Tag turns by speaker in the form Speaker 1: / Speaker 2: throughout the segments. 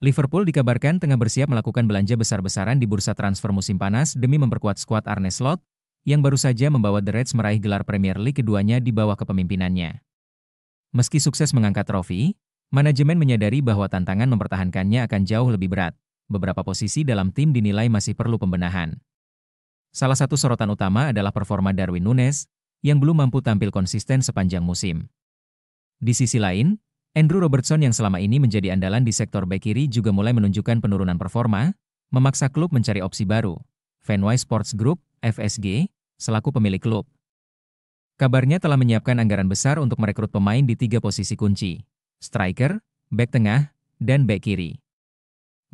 Speaker 1: Liverpool dikabarkan tengah bersiap melakukan belanja besar-besaran di bursa transfer musim panas demi memperkuat skuad Arne Slot, yang baru saja membawa The Reds meraih gelar Premier League keduanya di bawah kepemimpinannya. Meski sukses mengangkat trofi, manajemen menyadari bahwa tantangan mempertahankannya akan jauh lebih berat. Beberapa posisi dalam tim dinilai masih perlu pembenahan. Salah satu sorotan utama adalah performa Darwin Núñez, yang belum mampu tampil konsisten sepanjang musim. Di sisi lain, Andrew Robertson yang selama ini menjadi andalan di sektor bek kiri juga mulai menunjukkan penurunan performa, memaksa klub mencari opsi baru. Fenway Sports Group, FSG, selaku pemilik klub. Kabarnya telah menyiapkan anggaran besar untuk merekrut pemain di 3 posisi kunci, striker, bek tengah, dan bek kiri.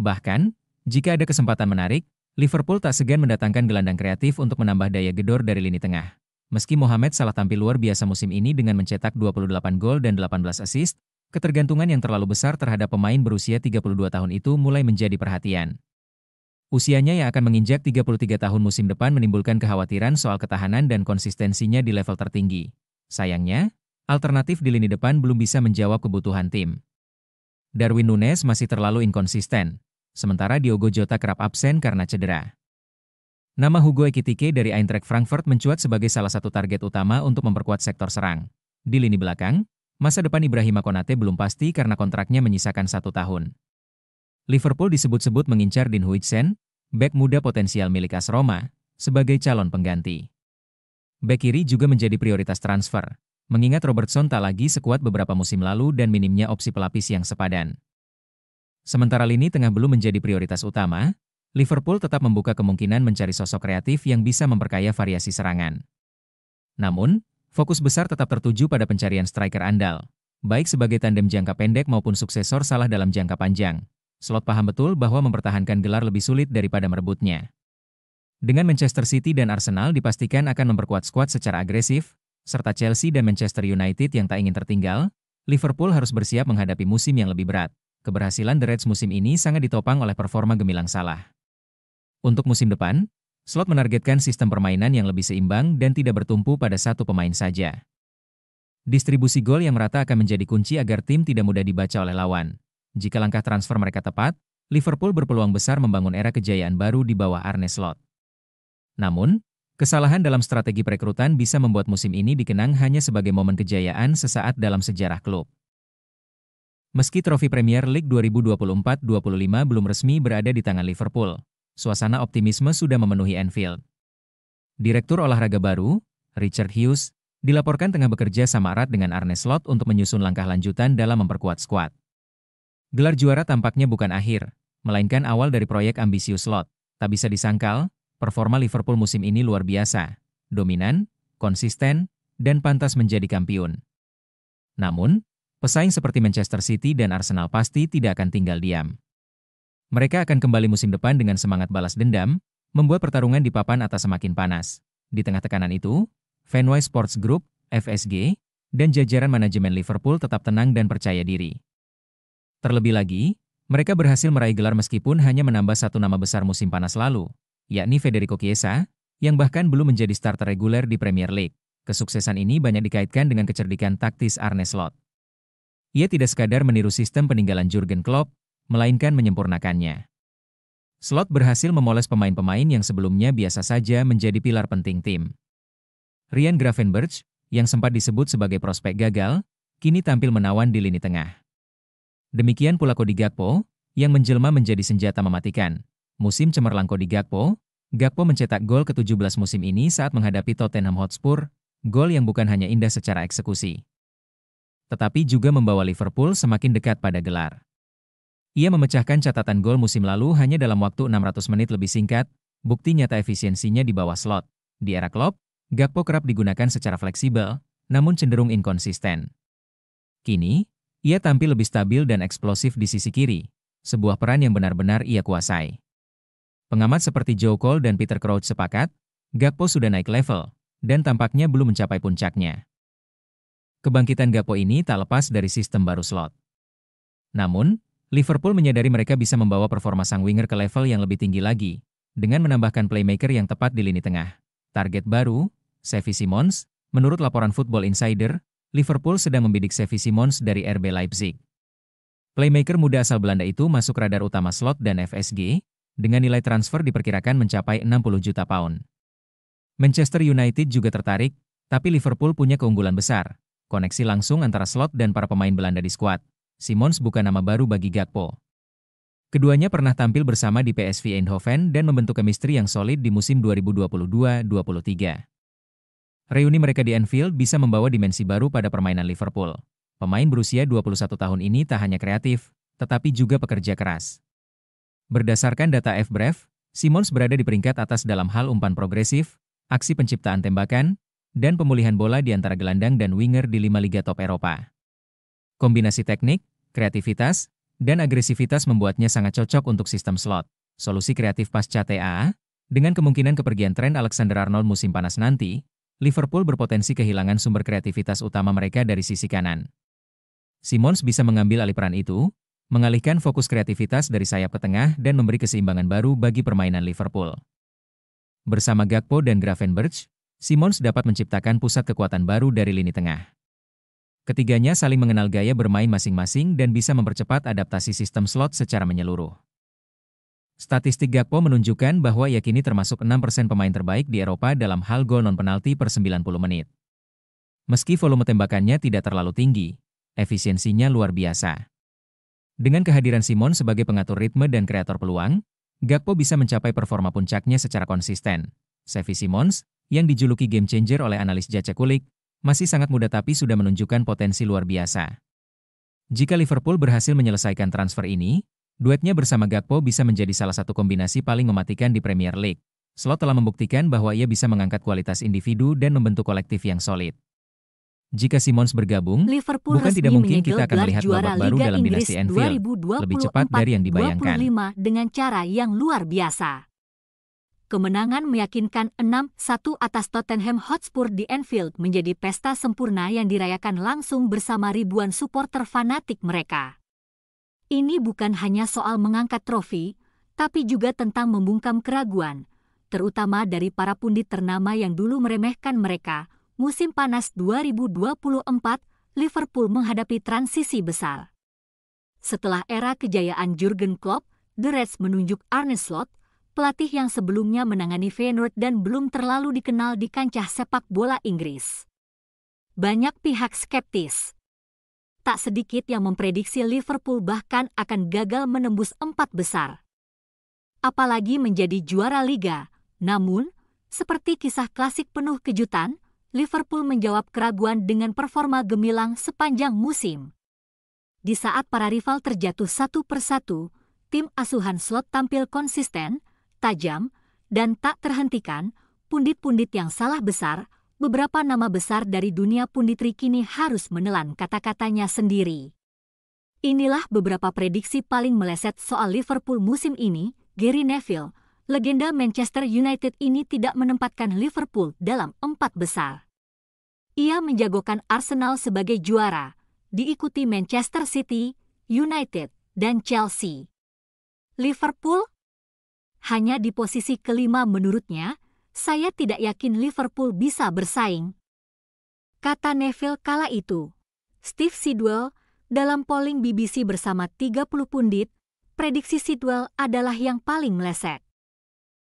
Speaker 1: Bahkan, jika ada kesempatan menarik, Liverpool tak segan mendatangkan gelandang kreatif untuk menambah daya gedor dari lini tengah. Meski Mohamed Salah tampil luar biasa musim ini dengan mencetak 28 gol dan 18 assist, ketergantungan yang terlalu besar terhadap pemain berusia 32 tahun itu mulai menjadi perhatian. Usianya yang akan menginjak 33 tahun musim depan menimbulkan kekhawatiran soal ketahanan dan konsistensinya di level tertinggi. Sayangnya, alternatif di lini depan belum bisa menjawab kebutuhan tim. Darwin Núñez masih terlalu inkonsisten, sementara Diogo Jota kerap absen karena cedera. Nama Hugo Ekitike dari Eintracht Frankfurt mencuat sebagai salah satu target utama untuk memperkuat sektor serang. Di lini belakang, masa depan Ibrahima Konate belum pasti karena kontraknya menyisakan 1 tahun. Liverpool disebut-sebut mengincar Dean Huijsen, bek muda potensial milik AS Roma, sebagai calon pengganti. Bek kiri juga menjadi prioritas transfer, mengingat Robertson tak lagi sekuat beberapa musim lalu dan minimnya opsi pelapis yang sepadan. Sementara lini tengah belum menjadi prioritas utama, Liverpool tetap membuka kemungkinan mencari sosok kreatif yang bisa memperkaya variasi serangan. Namun, fokus besar tetap tertuju pada pencarian striker andal, baik sebagai tandem jangka pendek maupun suksesor Salah dalam jangka panjang. Slot paham betul bahwa mempertahankan gelar lebih sulit daripada merebutnya. Dengan Manchester City dan Arsenal dipastikan akan memperkuat skuad secara agresif, serta Chelsea dan Manchester United yang tak ingin tertinggal, Liverpool harus bersiap menghadapi musim yang lebih berat. Keberhasilan The Reds musim ini sangat ditopang oleh performa gemilang Salah. Untuk musim depan, Slot menargetkan sistem permainan yang lebih seimbang dan tidak bertumpu pada satu pemain saja. Distribusi gol yang merata akan menjadi kunci agar tim tidak mudah dibaca oleh lawan. Jika langkah transfer mereka tepat, Liverpool berpeluang besar membangun era kejayaan baru di bawah Arne Slot. Namun, kesalahan dalam strategi perekrutan bisa membuat musim ini dikenang hanya sebagai momen kejayaan sesaat dalam sejarah klub. Meski trofi Premier League 2024-25 belum resmi berada di tangan Liverpool, suasana optimisme sudah memenuhi Anfield. Direktur olahraga baru, Richard Hughes, dilaporkan tengah bekerja sama erat dengan Arne Slot untuk menyusun langkah lanjutan dalam memperkuat skuad. Gelar juara tampaknya bukan akhir, melainkan awal dari proyek ambisius Slot. Tak bisa disangkal, performa Liverpool musim ini luar biasa, dominan, konsisten, dan pantas menjadi kampiun. Namun, pesaing seperti Manchester City dan Arsenal pasti tidak akan tinggal diam. Mereka akan kembali musim depan dengan semangat balas dendam, membuat pertarungan di papan atas semakin panas. Di tengah tekanan itu, Fenway Sports Group, FSG, dan jajaran manajemen Liverpool tetap tenang dan percaya diri. Terlebih lagi, mereka berhasil meraih gelar meskipun hanya menambah satu nama besar musim panas lalu, yakni Federico Chiesa, yang bahkan belum menjadi starter reguler di Premier League. Kesuksesan ini banyak dikaitkan dengan kecerdikan taktis Arne Slot. Ia tidak sekadar meniru sistem peninggalan Jurgen Klopp, melainkan menyempurnakannya. Slot berhasil memoles pemain-pemain yang sebelumnya biasa saja menjadi pilar penting tim. Ryan Gravenberch, yang sempat disebut sebagai prospek gagal, kini tampil menawan di lini tengah. Demikian pula Cody Gakpo, yang menjelma menjadi senjata mematikan. Musim cemerlang Cody Gakpo, Gakpo mencetak gol ke-17 musim ini saat menghadapi Tottenham Hotspur, gol yang bukan hanya indah secara eksekusi, tetapi juga membawa Liverpool semakin dekat pada gelar. Ia memecahkan catatan gol musim lalu hanya dalam waktu 600 menit lebih singkat, bukti nyata efisiensinya di bawah Slot. Di era Klopp, Gakpo kerap digunakan secara fleksibel, namun cenderung inkonsisten. Kini, ia tampil lebih stabil dan eksplosif di sisi kiri, sebuah peran yang benar-benar ia kuasai. Pengamat seperti Joe Cole dan Peter Crouch sepakat, Gakpo sudah naik level, dan tampaknya belum mencapai puncaknya. Kebangkitan Gakpo ini tak lepas dari sistem baru Slot. Namun, Liverpool menyadari mereka bisa membawa performa sang winger ke level yang lebih tinggi lagi, dengan menambahkan playmaker yang tepat di lini tengah. Target baru, Xavi Simons, menurut laporan Football Insider, Liverpool sedang membidik Xavi Simons dari RB Leipzig. Playmaker muda asal Belanda itu masuk radar utama Slot dan FSG, dengan nilai transfer diperkirakan mencapai 60 juta pound. Manchester United juga tertarik, tapi Liverpool punya keunggulan besar. Koneksi langsung antara Slot dan para pemain Belanda di skuad. Simons bukan nama baru bagi Gakpo. Keduanya pernah tampil bersama di PSV Eindhoven dan membentuk chemistry yang solid di musim 2022-23. Reuni mereka di Anfield bisa membawa dimensi baru pada permainan Liverpool. Pemain berusia 21 tahun ini tak hanya kreatif, tetapi juga pekerja keras. Berdasarkan data FBref, Simons berada di peringkat atas dalam hal umpan progresif, aksi penciptaan tembakan, dan pemulihan bola di antara gelandang dan winger di 5 liga top Eropa. Kombinasi teknik, kreativitas, dan agresivitas membuatnya sangat cocok untuk sistem Slot. Solusi kreatif pasca TAA, dengan kemungkinan kepergian Trent Alexander-Arnold musim panas nanti, Liverpool berpotensi kehilangan sumber kreativitas utama mereka dari sisi kanan. Simons bisa mengambil alih peran itu, mengalihkan fokus kreativitas dari sayap ke tengah dan memberi keseimbangan baru bagi permainan Liverpool. Bersama Gakpo dan Gravenberch, Simons dapat menciptakan pusat kekuatan baru dari lini tengah. Ketiganya saling mengenal gaya bermain masing-masing dan bisa mempercepat adaptasi sistem Slot secara menyeluruh. Statistik Gakpo menunjukkan bahwa ia kini termasuk 6% pemain terbaik di Eropa dalam hal gol non-penalti per 90 menit. Meski volume tembakannya tidak terlalu tinggi, efisiensinya luar biasa. Dengan kehadiran Simons sebagai pengatur ritme dan kreator peluang, Gakpo bisa mencapai performa puncaknya secara konsisten. Xavi Simons, yang dijuluki game changer oleh analis Jacek Kulik, masih sangat muda tapi sudah menunjukkan potensi luar biasa. Jika Liverpool berhasil menyelesaikan transfer ini, duetnya bersama Gakpo bisa menjadi salah satu kombinasi paling mematikan di Premier League. Slot telah membuktikan bahwa ia bisa mengangkat kualitas individu dan membentuk kolektif yang solid. Jika Simons bergabung,
Speaker 2: Liverpool
Speaker 1: bukan tidak mungkin kita akan melihat
Speaker 2: juara
Speaker 1: babak baru
Speaker 2: Liga
Speaker 1: dalam
Speaker 2: Inggris
Speaker 1: dinasti Anfield, lebih cepat dari yang dibayangkan.
Speaker 2: 2024-25 dengan cara yang luar biasa. Kemenangan meyakinkan 6-1 atas Tottenham Hotspur di Anfield menjadi pesta sempurna yang dirayakan langsung bersama ribuan suporter fanatik mereka. Ini bukan hanya soal mengangkat trofi, tapi juga tentang membungkam keraguan, terutama dari para pundit ternama yang dulu meremehkan mereka. Musim panas 2024, Liverpool menghadapi transisi besar. Setelah era kejayaan Jurgen Klopp, The Reds menunjuk Arne Slot, pelatih yang sebelumnya menangani Feyenoord dan belum terlalu dikenal di kancah sepak bola Inggris. Banyak pihak skeptis. Tak sedikit yang memprediksi Liverpool bahkan akan gagal menembus 4 besar. Apalagi menjadi juara liga. Namun, seperti kisah klasik penuh kejutan, Liverpool menjawab keraguan dengan performa gemilang sepanjang musim. Di saat para rival terjatuh satu persatu, tim asuhan Slot tampil konsisten, tajam, dan tak terhentikan. Pundit-pundit yang salah besar, beberapa nama besar dari dunia punditri kini harus menelan kata-katanya sendiri. Inilah beberapa prediksi paling meleset soal Liverpool musim ini. Gary Neville, legenda Manchester United ini tidak menempatkan Liverpool dalam 4 besar. Ia menjagokan Arsenal sebagai juara, diikuti Manchester City, United, dan Chelsea. Liverpool hanya di posisi kelima menurutnya. Saya tidak yakin Liverpool bisa bersaing, kata Neville kala itu. Steve Sidwell, dalam polling BBC bersama 30 pundit, prediksi Sidwell adalah yang paling meleset.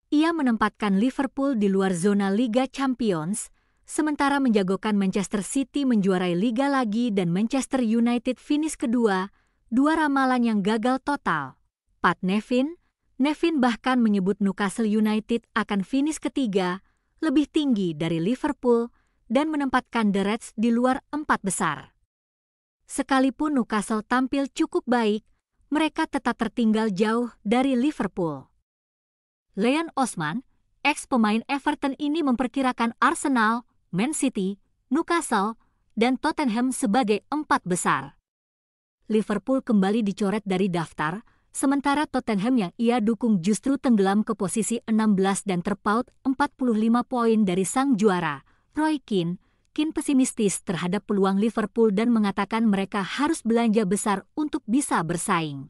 Speaker 2: Ia menempatkan Liverpool di luar zona Liga Champions, sementara menjagokan Manchester City menjuarai Liga lagi dan Manchester United finish kedua, 2 ramalan yang gagal total. Pat Nevin bahkan menyebut Newcastle United akan finish ketiga, lebih tinggi dari Liverpool, dan menempatkan The Reds di luar 4 besar. Sekalipun Newcastle tampil cukup baik, mereka tetap tertinggal jauh dari Liverpool. Leon Osman, ex-pemain Everton ini memperkirakan Arsenal, Man City, Newcastle, dan Tottenham sebagai 4 besar. Liverpool kembali dicoret dari daftar, sementara Tottenham yang ia dukung justru tenggelam ke posisi 16 dan terpaut 45 poin dari sang juara. Roy Keane pesimistis terhadap peluang Liverpool dan mengatakan mereka harus belanja besar untuk bisa bersaing.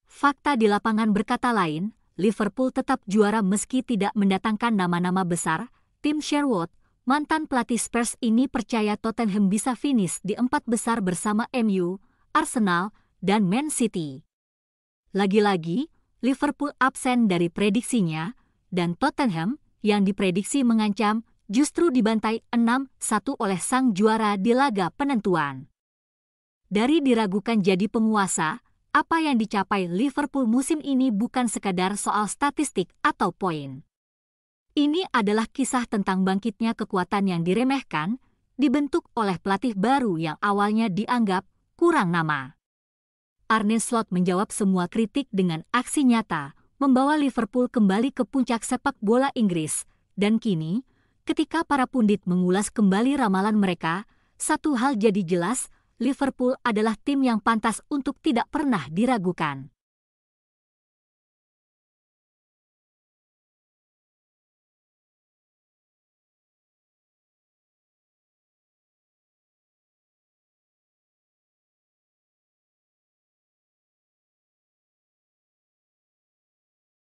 Speaker 2: Fakta di lapangan berkata lain, Liverpool tetap juara meski tidak mendatangkan nama-nama besar. Tim Sherwood, mantan pelatih Spurs ini percaya Tottenham bisa finish di 4 besar bersama MU, Arsenal, dan Man City. Lagi-lagi, Liverpool absen dari prediksinya, dan Tottenham, yang diprediksi mengancam, justru dibantai 6-1 oleh sang juara di laga penentuan. Dari diragukan jadi penguasa, apa yang dicapai Liverpool musim ini bukan sekadar soal statistik atau poin. Ini adalah kisah tentang bangkitnya kekuatan yang diremehkan, dibentuk oleh pelatih baru yang awalnya dianggap kurang nama. Arne Slot menjawab semua kritik dengan aksi nyata, membawa Liverpool kembali ke puncak sepak bola Inggris, dan kini, ketika para pundit mengulas kembali ramalan mereka, satu hal jadi jelas, Liverpool adalah tim yang pantas untuk tidak pernah diragukan.